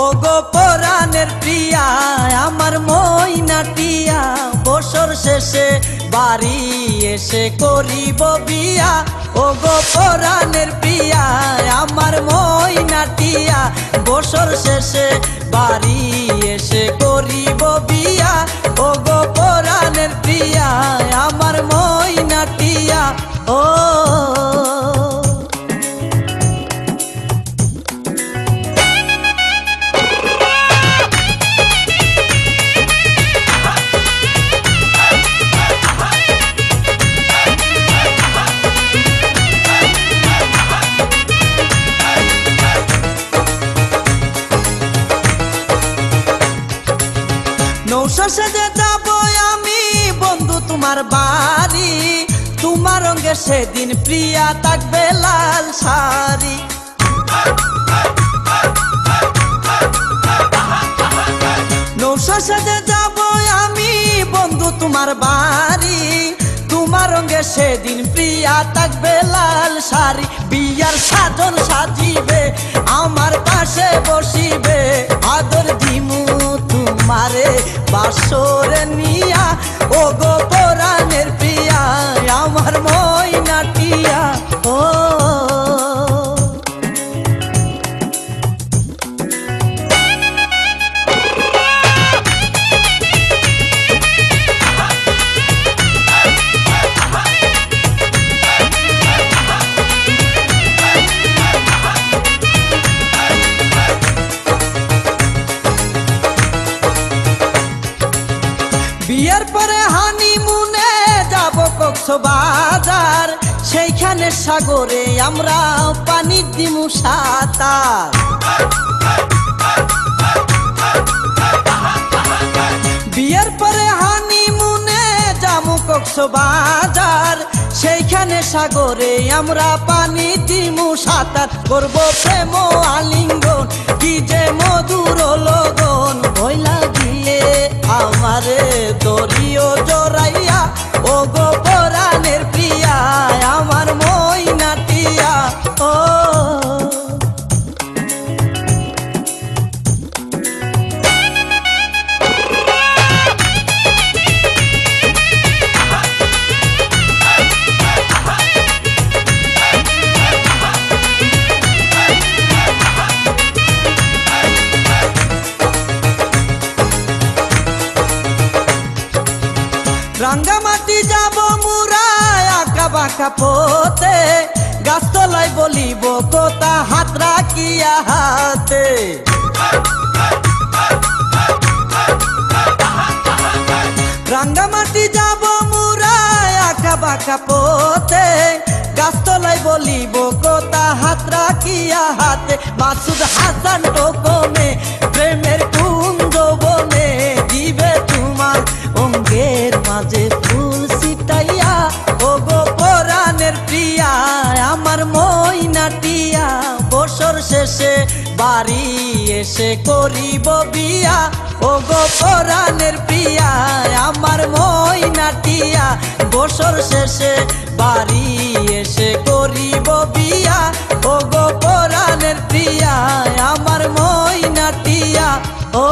ও গো পরাণের প্রিয়া আমার ময়নাটিয়া, বছর শেষে বাড়ি এসে করিব বিয়া। ও গো পরাণের প্রিয়া আমার ময়নাটিয়া, বছর শেষে বাড়ি এসে করিব বিয়া। ও গো পরাণের প্রিয়া আমার ময়নাটিয়া। ও নৌশো সেজে যাব আমি বন্ধু তোমার বাড়ি, তোমার রঙে সেদিন প্রিয়া থাকবে লাল শাড়ি। নৌশো সেজে যাব আমি বন্ধু তোমার বাড়ি, তোমার রঙে সেদিন প্রিয়া থাকবে লাল শাড়ি। বিয়ার সাজন সাজিবে আমার পাশে বসিবে, আদর দিমু তোমারে বাসরে নিয়া। ও গো পরাণের প্রিয়া আমার ময়নাটিয়া। ও বিয়ের পরে হানিমুনে যাব কক্সবাজার, সেইখানে সাগরে আমরা পানি দিমু সাঁতার। বিয়ের পরে হানিমুনে যাব কক্সবাজার, সেইখানে সাগরে আমরা পানি দিমু সাঁতার। করব প্রেম আলিঙ্গন কি যে মধুর লগন, ভয় লাগিলে আমারে দরিও জড়াইয়া। ও গো পরাণের প্রিয়া আমার ময়নাটিয়া। ও রাঙ্গামাটি যাব মুরা আঁকা বাঁকা পথে, গাছতলায় বলিব কথা হাত রাখিয়া হাতে। রাঙ্গামাটি যাব মুরা আঁকা বাঁকা পথে, গাছতলায় বলিব কথা হাত রাখিয়া হাতে। মাসুদ হাসান টোকনে প্রেমের কুঞ্জ বনে, দিবে তোমার অঙ্গের মাঝে ফুল ছিটাইয়া। ও গো পরাণের প্রিয়া আমার ময়নাটিয়া, বছর শেষে বাড়ি এসে করিব বিয়া। ও গো পরাণের প্রিয়া আমার ময়নাটিয়া, বছর শেষে বাড়ি এসে করিব বিয়া। ও গো পরাণের প্রিয়া আমার ময়নাটিয়া। ও